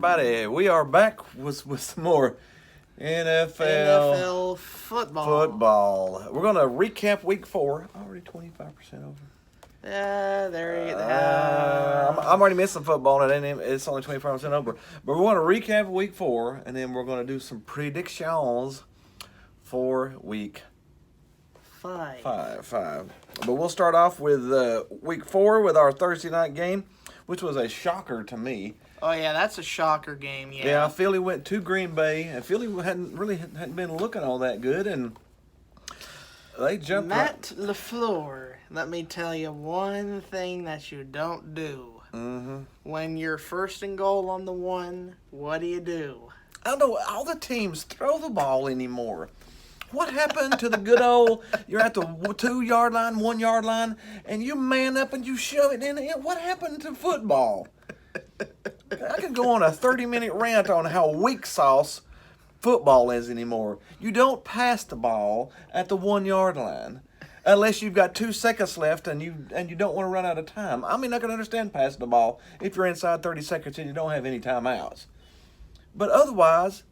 everybody. We are back with some more NFL football. We're going to recap week 4. Already 25% over. I'm already missing football, and it's only 25% over. But we want to recap week 4, and then we're going to do some predictions for week 5. But we'll start off with week 4 with our Thursday night game, which was a shocker to me. Oh yeah, that's a shocker game. Yeah, Philly went to Green Bay, and Philly hadn't been looking all that good, and they jumped. Matt LaFleur, let me tell you one thing that you don't do. Mm-hmm. When you're first and goal on the 1, what do? I don't know. All the teams throw the ball anymore. What happened to the good old, you're at the 2-yard line, 1-yard line, and you man up and you shove it in? What happened to football? I could go on a 30-minute rant on how weak sauce football is anymore. You don't pass the ball at the 1-yard line unless you've got 2 seconds left and you don't want to run out of time. I mean, I can understand passing the ball if you're inside 30 seconds and you don't have any timeouts. But otherwise,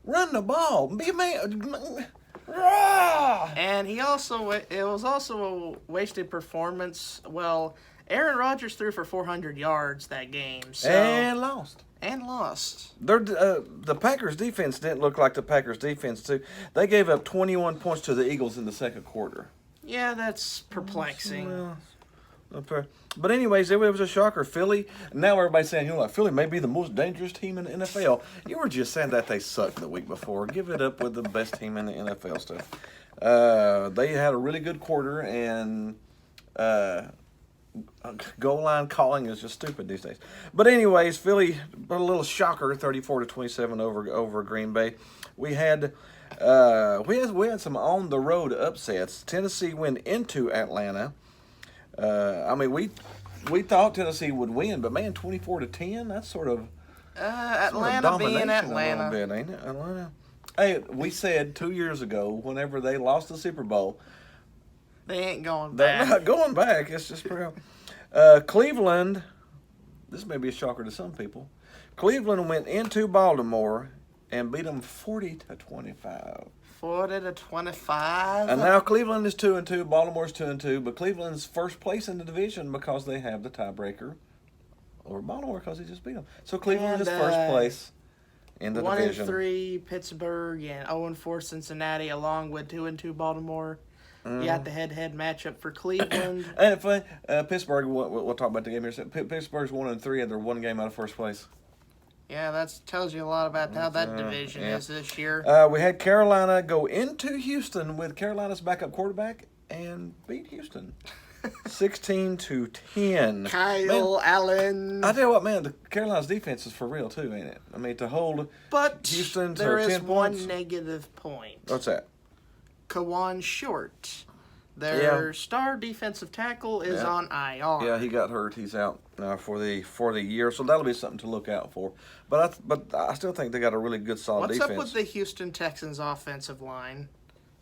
run the ball. Be a man. And it was also a wasted performance. Well, Aaron Rodgers threw for 400 yards that game. And lost. The Packers defense didn't look like the Packers defense too. They gave up 21 points to the Eagles in the second quarter. Yeah, that's perplexing. But anyways, it was a shocker. Philly, now everybody's saying, Philly may be the most dangerous team in the NFL. You were just saying that they sucked the week before. Give it up with the best team in the NFL stuff. They had a really good quarter, and goal line calling is just stupid these days. But anyways, Philly, a little shocker, 34-27 over Green Bay. We had some on the road upsets. Tennessee went into Atlanta. We thought Tennessee would win, but man, 24-10. That's sort of Atlanta being Atlanta. A little bit, ain't it? Atlanta. Hey, we said 2 years ago, whenever they lost the Super Bowl, they ain't going back. They're not going back. It's just Cleveland. This may be a shocker to some people. Cleveland went into Baltimore and beat them 40-25. 40-25. And now Cleveland is 2-2. Baltimore's 2-2. But Cleveland's first place in the division because they have the tiebreaker over Baltimore because they just beat them. So Cleveland is first place in the division. 1-3 Pittsburgh and 0-4 Cincinnati, along with 2-2 Baltimore. You got the head-to-head matchup for Cleveland. And Pittsburgh. We'll talk about the game here. Pittsburgh's 1-3, and they're one game out of first place. Yeah, that tells you a lot about how that division is this year. We had Carolina go into Houston with Carolina's backup quarterback and beat Houston 16-10. Kyle Allen. I tell you what, man, the Carolina's defense is for real too, ain't it? I mean, to hold Houston to 10 points. There is one negative point. What's that? Kawan Short. Their star defensive tackle is on IR. Yeah, he got hurt. He's out for the year, so that'll be something to look out for. But I still think they got a really good, solid defense. What's up with the Houston Texans offensive line?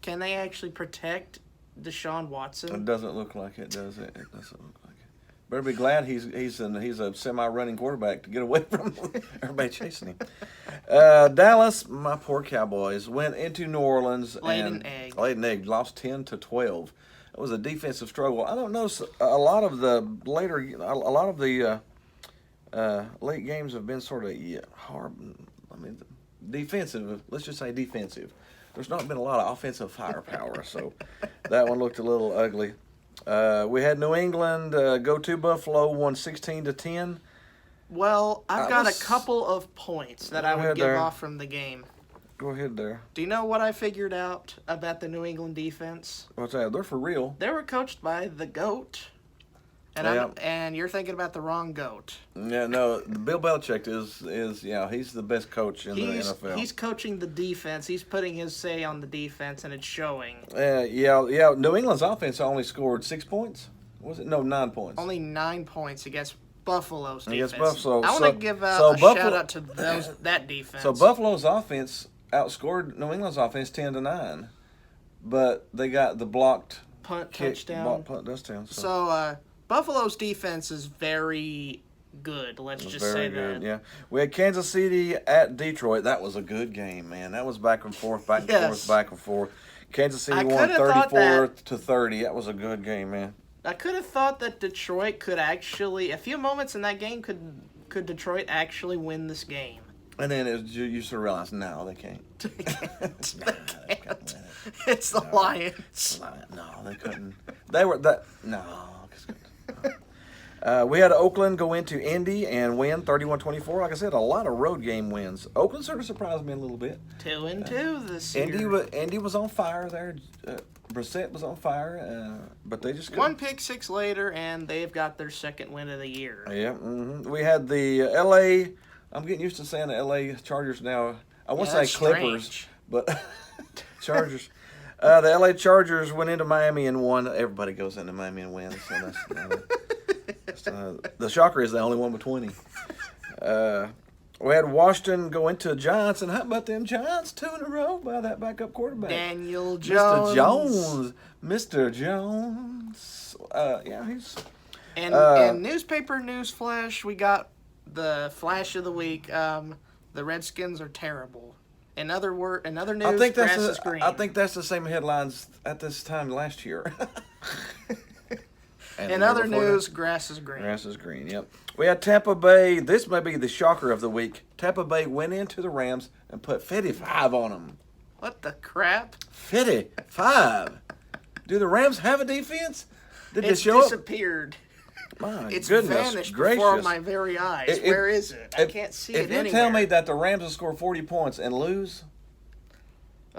Can they actually protect Deshaun Watson? It doesn't look like it, does it? It doesn't look like it. Better be glad he's a semi-running quarterback to get away from everybody chasing him. Dallas, my poor Cowboys, went into New Orleans laid an egg, lost 10-12. It was a defensive struggle. I don't know. A lot of the late games have been sort of hard. I mean, defensive. Let's just say defensive. There's not been a lot of offensive firepower, so that one looked a little ugly. We had New England go to Buffalo, won 16-10. Well, I've got a couple of points that I would give off from the game. Go ahead there. Do you know what I figured out about the New England defense? What's that? They're for real. They were coached by the GOAT. And you're thinking about the wrong GOAT. Yeah, no, Bill Belichick he's the best coach in the NFL. He's coaching the defense. He's putting his say on the defense, and it's showing. New England's offense only scored 6 points. Was it? No, 9 points. Only 9 points against Buffalo's defense. Against Buffalo. I want to give a shout-out to that defense. So Buffalo's offense outscored New England's offense 10-9, but they got the blocked punt touchdown. Punt touchdown. So Buffalo's defense is very good. Let's just Very say good, that. yeah. We had Kansas City at Detroit. That was a good game, man. That was back and forth, back and Yes. forth, back and forth. Kansas City I won coulda thought 34-30. That was a good game, man. I could have thought that Detroit could actually, a few moments in that game, could Detroit actually win this game? And then you sort of realize, no, they can't. They can't. It's the Lions. No, they couldn't. They were that. No. We had Oakland go into Indy and win 31-24. Like I said, a lot of road game wins. Oakland sort of surprised me a little bit. 2-2 this year. Indy was on fire there. Brissett was on fire, but they just couldn't. One pick six later, and they've got their second win of the year. Yeah. We had the L.A. I'm getting used to saying the L.A. Chargers now. I want to Yeah, say that's Clippers, strange. but Chargers. The L.A. Chargers went into Miami and won. Everybody goes into Miami and wins. So that's the shocker is the only one with 20. We had Washington go into Giants, and how about them Giants? 2 in a row by that backup quarterback. Daniel Jones. Mr. Jones. Yeah, he's... And newspaper news flash, we got the flash of the week. The Redskins are terrible. In other news, I think grass is green. I think that's the same headlines at this time last year. In other news, grass is green. Grass is green, yep. We had Tampa Bay. This may be the shocker of the week. Tampa Bay went into the Rams and put 55 on them. What the crap? 55. Do the Rams have a defense? Did It's they show disappeared. up? My It's goodness vanished gracious. before my very eyes. Where is it? I can't see it If you anywhere. tell me that the Rams will score 40 points and lose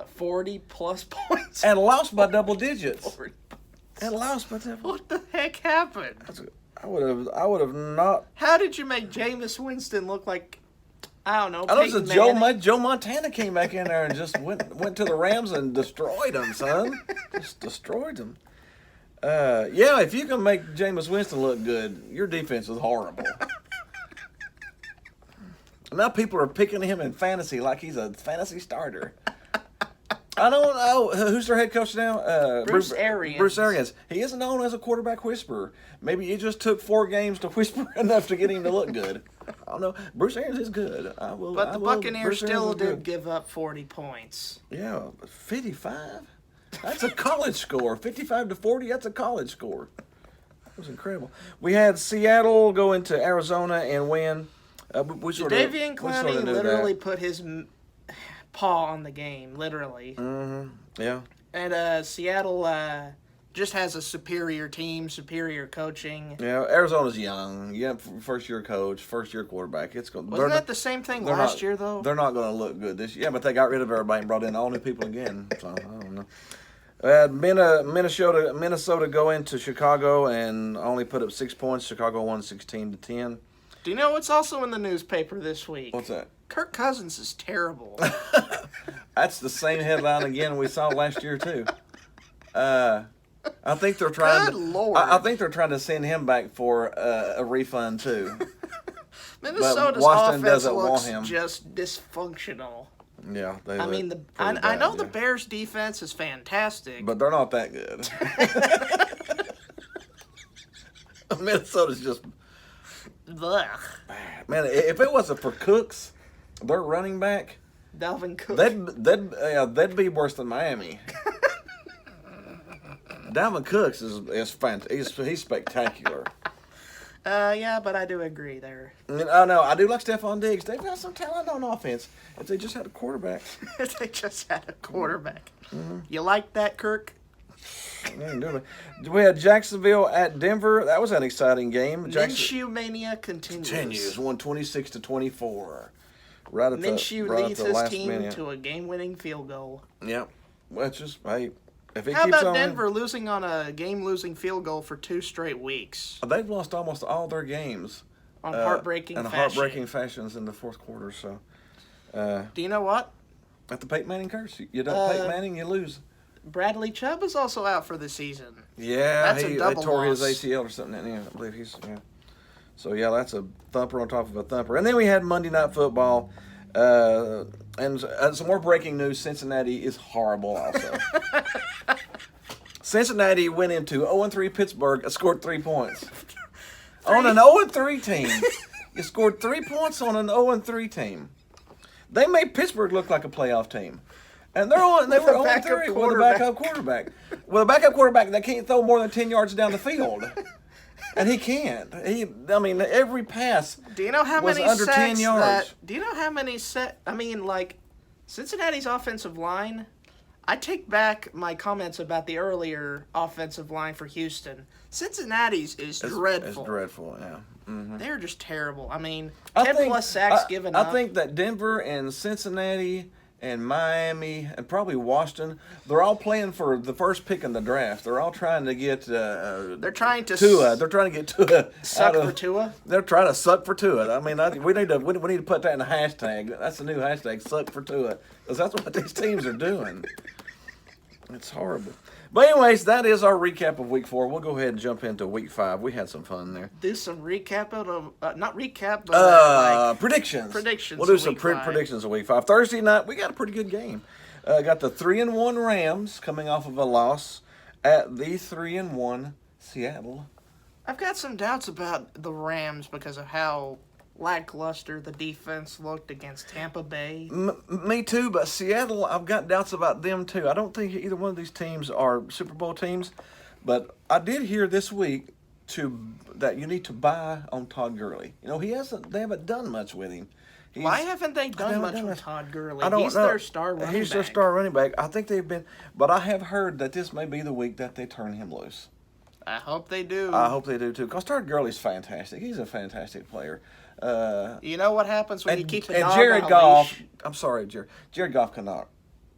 40 plus points. and lost by double digits 40. and lost by double, What the heck happened? I would have not. How did you make Jameis Winston look like, I don't know, I know Peyton Joe Manning? Joe Montana came back in there and just went to the Rams and destroyed them, son. Just destroyed them. Yeah, if you can make Jameis Winston look good, your defense is horrible. Now people are picking him in fantasy like he's a fantasy starter. I don't know. Who's their head coach now? Bruce Arians. Bruce Arians. He isn't known as a quarterback whisperer. Maybe it just took 4 games to whisper enough to get him to look good. I don't know. Bruce Arians is good. But the Buccaneers still did give up 40 points. Yeah, 55? That's a college score. 55-40, that's a college score. That was incredible. We had Seattle go into Arizona and win. Davian Clowney literally put his paw on the game, literally. Mm-hmm. Yeah. And Seattle just has a superior team, superior coaching. Yeah, Arizona's young. Yeah, first-year coach, first-year quarterback. Wasn't that the same thing last year, though? They're not going to look good this year. Yeah, but they got rid of everybody and brought in all new people again. So, I don't know. Minnesota go into Chicago and only put up 6 points. Chicago won 16-10. Do you know what's also in the newspaper this week? What's that? Kirk Cousins is terrible. That's the same headline again we saw last year too. I think they're trying. Good Lord. I think they're trying to send him back for a refund too. Minnesota's Washington offense doesn't want looks him. just dysfunctional. Yeah, I mean, I know the Bears' defense is fantastic. but they're not that good. Minnesota's just Blech. bad. Man, if it wasn't for Cooks, their running back, Dalvin Cook. they'd be worse than Miami. Dalvin Cooks is fantastic. He's spectacular. Yeah, but I do agree there. I know. I do like Stephon Diggs. They've got some talent on offense. If they just had a quarterback. They just had a quarterback. Mm-hmm. You like that, Kirk? We had Jacksonville at Denver. That was an exciting game. Minshew mania continues. 126-24. Right at Minshew the leads his last team minute. to a game-winning field goal. Yep. Well, it's just, hey, if it How keeps about on, Denver losing on a game-losing field goal for 2 straight weeks? They've lost almost all their games. On heartbreaking fashion. Heartbreaking fashions in the fourth quarter. So, Do you know what? at the Peyton Manning curse, you don't Peyton Manning, you lose. Bradley Chubb is also out for the season. Yeah, That's a they double tore loss. his ACL or something. Yeah, I believe he's. Yeah. So yeah, that's a thumper on top of a thumper. And then we had Monday Night Football, and some more breaking news. Cincinnati is horrible. Also, Cincinnati went into 0-3 Pittsburgh, scored 3 points. On an 0-3 team. You scored 3 points on an 0-3 team. They made Pittsburgh look like a playoff team. And they were 0-3 with a backup quarterback. With a backup quarterback that can't throw more than 10 yards down the field. And he can't. Every pass Do you know how was many under sacks 10 yards. Do you know how many Cincinnati's offensive line? I take back my comments about the earlier offensive line for Houston. Cincinnati's is dreadful. It's dreadful, yeah. Mm-hmm. They're just terrible. I mean, I 10 think- plus sacks given up. I think that Denver and Cincinnati and Miami and probably Washington, they're all playing for the first pick in the draft. They're all trying to get they're trying to Tua. They're trying to get Tua. suck for Tua. They're trying to suck for Tua. I mean, we need to put that in a hashtag. That's the new hashtag, suck for Tua, because that's what these teams are doing. It's horrible. But anyways, that is our recap of Week 4. We'll go ahead and jump into Week 5. We had some fun there. Do some recap of not recap, but Predictions. predictions We'll do of some Week 5. predictions of Week 5. Thursday night, we got a pretty good game. Got the 3-1 Rams coming off of a loss at the 3-1 Seattle. I've got some doubts about the Rams because of how lackluster the defense looked against Tampa Bay. Me too, but Seattle, I've got doubts about them too. I don't think either one of these teams are Super Bowl teams, but I did hear this week that you need to buy on Todd Gurley. You know, they haven't done much with him. Why haven't they done much with Todd Gurley? He's their star running back. He's their star running back. I think they've been, but I have heard that this may be the week that they turn him loose. I hope they do. I hope they do too, because Todd Gurley's fantastic. He's a fantastic player. You know what happens when you keep the dog Jared on a Goff. leash? I'm sorry, Jared. Jared Goff cannot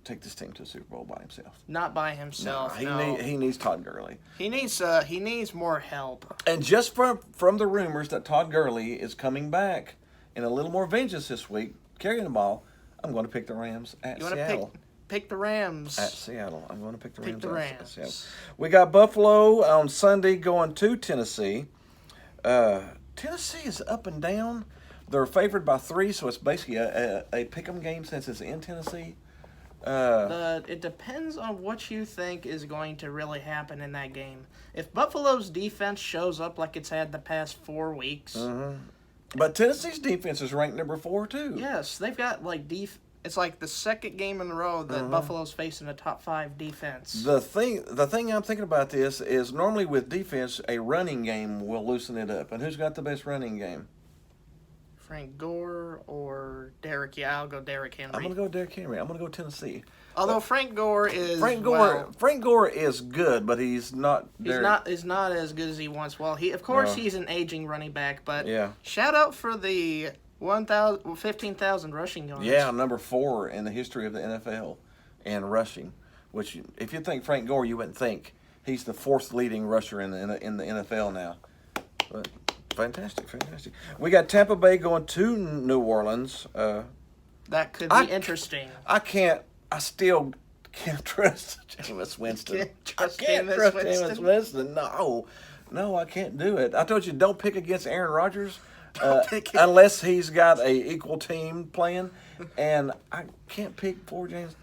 take this team to the Super Bowl by himself. Not by himself. He needs Todd Gurley. He needs more help. And just from the rumors that Todd Gurley is coming back in a little more vengeance this week, carrying the ball, I'm going to pick the Rams at Seattle. Pick the Rams. At Seattle. I'm going to pick the Rams. Rams. At Seattle. We got Buffalo on Sunday going to Tennessee. Tennessee is up and down. They're favored by 3, so it's basically a pick'em game since it's in Tennessee. It depends on what you think is going to really happen in that game. If Buffalo's defense shows up like it's had the past 4 weeks. Mm-hmm. But Tennessee's defense is ranked number 4 too. Yes, they've got it's like the second game in a row that Buffalo's facing a top 5 defense. The thing I'm thinking about this is normally with defense, a running game will loosen it up. And who's got the best running game? Frank Gore or Derrick? Yeah, I'll go Derrick Henry. I'm gonna go Derrick Henry. I'm gonna go Tennessee. Although Frank Gore is Frank Gore is good, but he's not. He's not as good as he once. Well, he's an aging running back, but yeah. Shout out for the 15,000 rushing yards. Yeah, number 4 in the history of the NFL in rushing. Which, if you think Frank Gore, you wouldn't think he's the 4th leading rusher in the NFL now. But fantastic. We got Tampa Bay going to New Orleans. That could be interesting. I still can't trust Jameis Winston. I can't trust Jameis Winston. No, I can't do it. I told you, don't pick against Aaron Rodgers unless he's got a equal team playing, and I can't pick for James.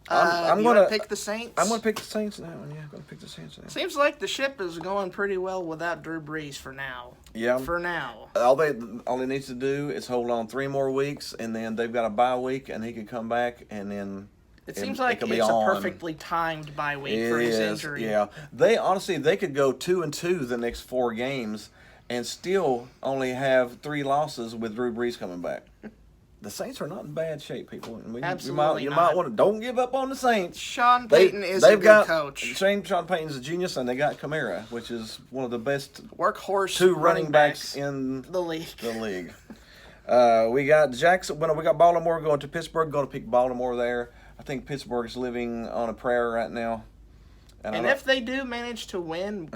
I'm going to pick the Saints. I'm going to pick the Saints now. Yeah, I'm going to pick the Saints now. Seems like the ship is going pretty well without Drew Brees for now. Yeah. For now. All he needs to do is hold on 3 more weeks, and then they've got a bye week, and he can come back, and then it seems like it's a perfectly timed bye week for his injury. Yeah. They could go 2-2 the next 4 games and still only have 3 losses with Drew Brees coming back. The Saints are not in bad shape, people. Absolutely you might want to don't give up on the Saints. Sean Payton is a good coach. Sean Payton's a genius, and they got Kamara, which is one of the best workhorse 2 running backs in the league. We got Jackson. Well, we got Baltimore going to Pittsburgh. Going to pick Baltimore there. I think Pittsburgh's living on a prayer right now. And if they do manage to win,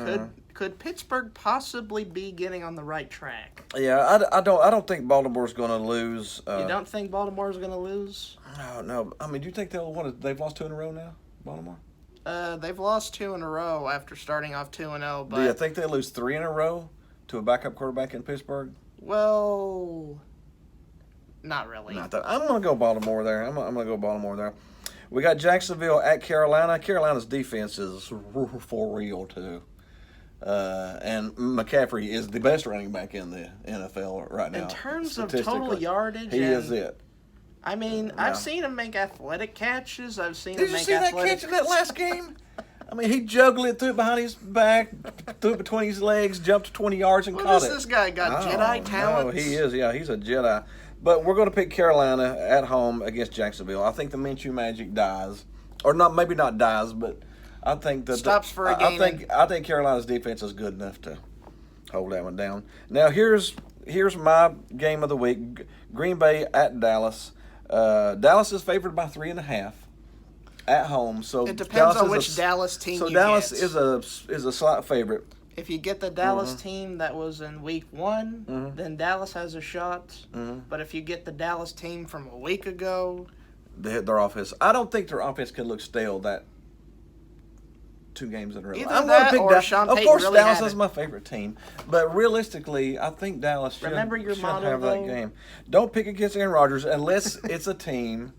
could Pittsburgh possibly be getting on the right track? Yeah, I don't think Baltimore's going to lose. You don't think Baltimore's going to lose? No. I mean, do you think they've lost 2 in a row now, Baltimore? They've lost 2 in a row after starting off 2-0. But do you think they lose 3 in a row to a backup quarterback in Pittsburgh? Well, not really. I'm going to go Baltimore there. I'm going to go Baltimore there. We got Jacksonville at Carolina. Carolina's defense is for real, too. And McCaffrey is the best running back in the NFL right now. In terms of statistically. total yardage, he and, is it. I mean, Yeah. I've seen him make athletic catches. I've seen Did him you make see that athletic catch in that last game? I mean, he juggled it, threw it behind his back, threw it between his legs, jumped 20 yards and What caught is it. this guy got? Jedi talent? No, he is. Yeah, he's a Jedi. But we're going to pick Carolina at home against Jacksonville. I think the Minshew magic dies, or not. Maybe not dies, but I think that Stops for a game. I think Carolina's defense is good enough to hold that one down. Now here's my game of the week: Green Bay at Dallas. Dallas is favored by 3.5 at home. So It depends Dallas on is which Dallas team So you Dallas get. is a slight favorite. If you get the Dallas team that was in week 1, then Dallas has a shot. But if you get the Dallas team from a week ago, Their offense. I don't think their offense can look stale that 2 games in a row. Either I'm that gonna pick or Dallas. Sean Of Payton course, really Dallas had is it. my favorite team, but realistically, I think Dallas should, Remember your should motto, have though? that game. Don't pick against Aaron Rodgers unless it's a team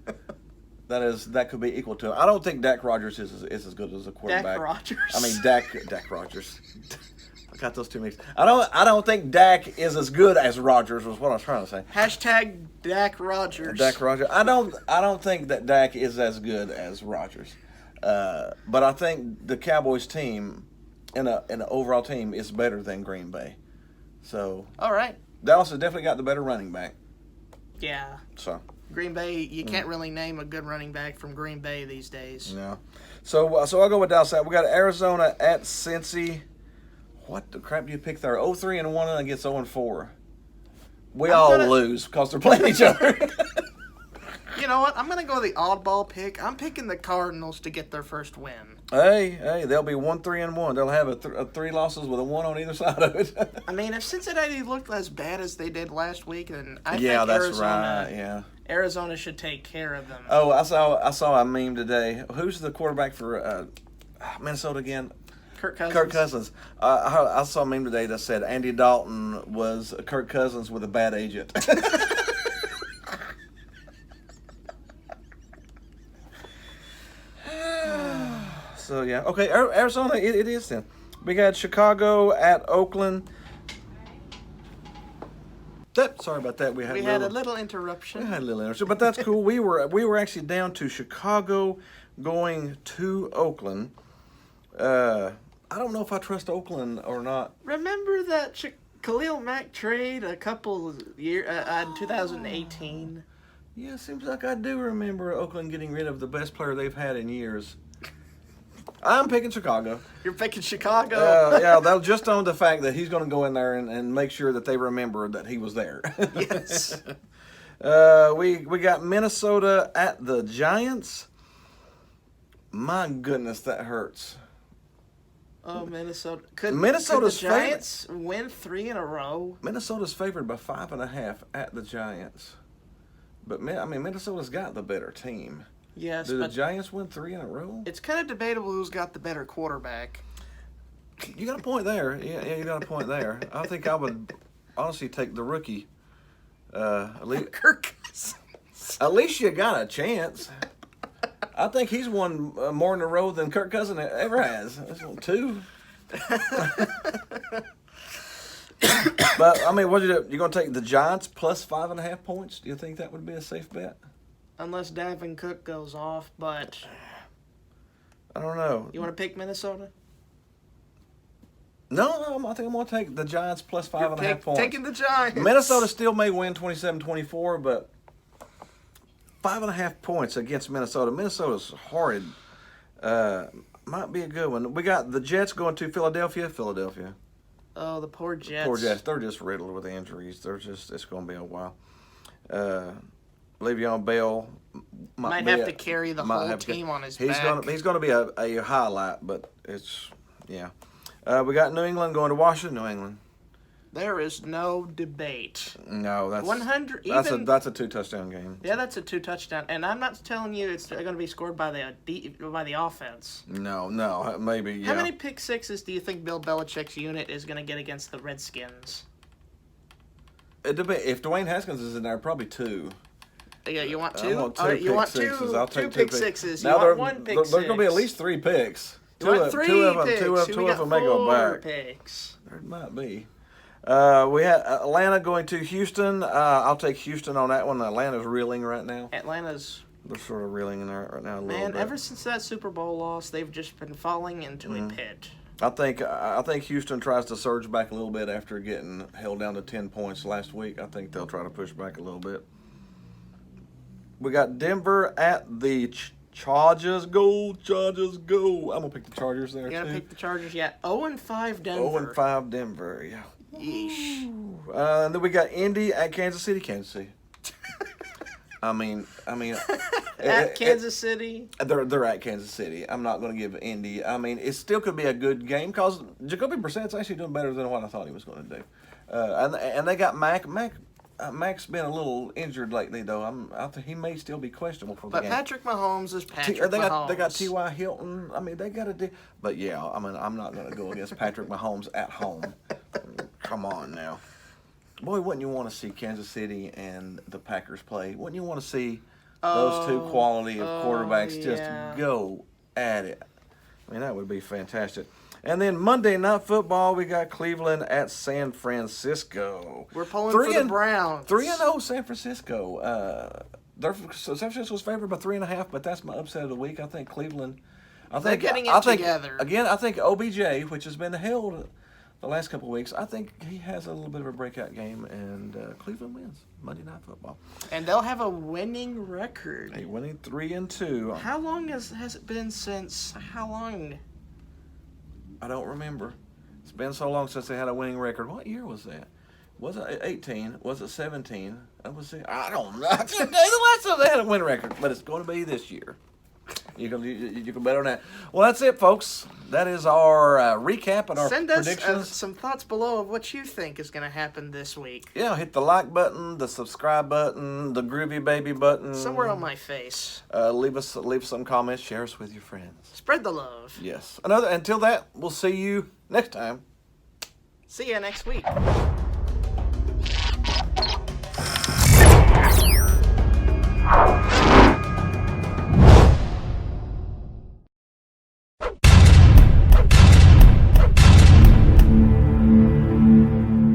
that could be equal to him. I don't think Dak Rodgers is as good as a quarterback. Dak Rodgers. I mean Dak Rodgers. I got those two mixed. I don't think Dak is as good as Rodgers was what I was trying to say. Hashtag Dak Rodgers. Dak Rodgers. I don't think that Dak is as good as Rodgers, but I think the Cowboys team, in an overall team, is better than Green Bay. So All right. Dallas has definitely got the better running back. Yeah. So Green Bay, you can't really name a good running back from Green Bay these days. yeah. So I'll go with Dallas. We got Arizona at Cincy. What the crap do you pick there? 0-3-1 against 0-4. We all lose because they're playing each other. You know what? I'm going to go the oddball pick. I'm picking the Cardinals to get their first win. Hey, they'll be 1-3-1. They'll have a 3 losses with a 1 on either side of it. I mean, if Cincinnati looked as bad as they did last week, then I Yeah, think that's Arizona, right. Yeah. Arizona should take care of them. Oh, I saw a meme today. Who's the quarterback for Minnesota again? Kirk Cousins. Kirk Cousins. I saw a meme today that said Andy Dalton was Kirk Cousins with a bad agent. So yeah, okay. Arizona, it is then. We got Chicago at Oakland. Sorry about that. We had a little interruption. We had a little interruption, but that's cool. We were actually down to Chicago, going to Oakland. I don't know if I trust Oakland or not. Remember that Khalil Mack trade a couple years in 2018? Yeah, seems like I do remember Oakland getting rid of the best player they've had in years. I'm picking Chicago. You're picking Chicago? Yeah, they'll just on the fact that he's going to go in there and make sure that they remember that he was there. Yes. We got Minnesota at the Giants. My goodness, that hurts. Oh, Minnesota. Minnesota's could the Giants win 3 in a row? Minnesota's favored by 5.5 at the Giants. But, Minnesota's got the better team. Yes, Do the but Giants win 3 in a row? it's kind of debatable who's got the better quarterback. You got a point there. Yeah, you got a point there. I think I would honestly take the rookie. Kirk Cousins. At least you got a chance. I think he's won more in a row than Kirk Cousins ever has. That's 2. But what you going to take the Giants plus 5.5 points? Do you think that would be a safe bet? Unless Dalvin Cook goes off, but I don't know. you want to pick Minnesota? No, I think I'm going to take the Giants plus 5.5 points. Taking the Giants. Minnesota still may win 27-24, but 5.5 points against Minnesota. Minnesota's horrid. Might be a good one. We got the Jets going to Philadelphia. Oh, the poor Jets. Poor Jets. They're just riddled with injuries. It's going to be a while. Le'Veon Bell might have to carry the whole team on his back. He's going to be a highlight, but it's, yeah. We got New England going to Washington. New England. There is no debate. No, that's 100. That's a 2-touchdown game. Yeah, that's a 2-touchdown, and I'm not telling you it's going to be scored by the offense. No, maybe. Yeah. How many pick sixes do you think Bill Belichick's unit is going to get against the Redskins? It depends. If Dwayne Haskins is in there, probably 2. Yeah, you want 2? I want 2 you pick want sixes. 2 I'll take pick 2 sixes. Now You want 1 pick six. There's going to be at least 3 picks. You want three of them, picks. two We of got them may go 4 back. picks. There might be. We had Atlanta going to Houston. I'll take Houston on that one. Atlanta's reeling right now. Atlanta's, They're sort of reeling in there right now a little man, bit. ever since that Super Bowl loss, they've just been falling into a pit. I think Houston tries to surge back a little bit after getting held down to 10 points last week. I think they'll try to push back a little bit. We got Denver at the Chargers. Go, Chargers, go. I'm going to pick the Chargers there, You gotta too. pick the Chargers yet. 0-5 Denver. 0-5 Denver, yeah. Yeesh. And then we got Indy at Kansas City. Kansas City. I mean, At Kansas City. They're at Kansas City. I'm not going to give Indy. I mean, it still could be a good game because Jacoby Brissett's actually doing better than what I thought he was going to do. And they got Mac. Mac's been a little injured lately, though. I think he may still be questionable for the But game. Patrick Mahomes is Patrick Mahomes. They got T.Y. Hilton. I mean, they got to do. But yeah, I mean, I'm not going to go against Patrick Mahomes at home. Come on now. Boy, wouldn't you want to see Kansas City and the Packers play? Wouldn't you want to see those two quality of quarterbacks just go at it? I mean, that would be fantastic. And then Monday Night Football, we got Cleveland at San Francisco. We're pulling for the Browns. 3-0 San Francisco. San Francisco's favored by 3.5, but that's my upset of the week. I think Cleveland. They're getting it together. Again, I think OBJ, which has been held the last couple of weeks, I think he has a little bit of a breakout game, and Cleveland wins Monday Night Football. And they'll have a winning record. Hey, winning 3-2. How long has it been since? How long? I don't remember. It's been so long since they had a winning record. What year was that? Was it 18? Was it 17? I don't know. The last time they had a winning record, but it's going to be this year. You can bet on that. Well, that's it, folks. That is our recap and our Send predictions. us some thoughts below of what you think is going to happen this week. Yeah, hit the like button, the subscribe button, the groovy baby button. Somewhere on my face. Leave some comments. Share us with your friends. Spread the love. Yes. Until that, we'll see you next time. See ya next week.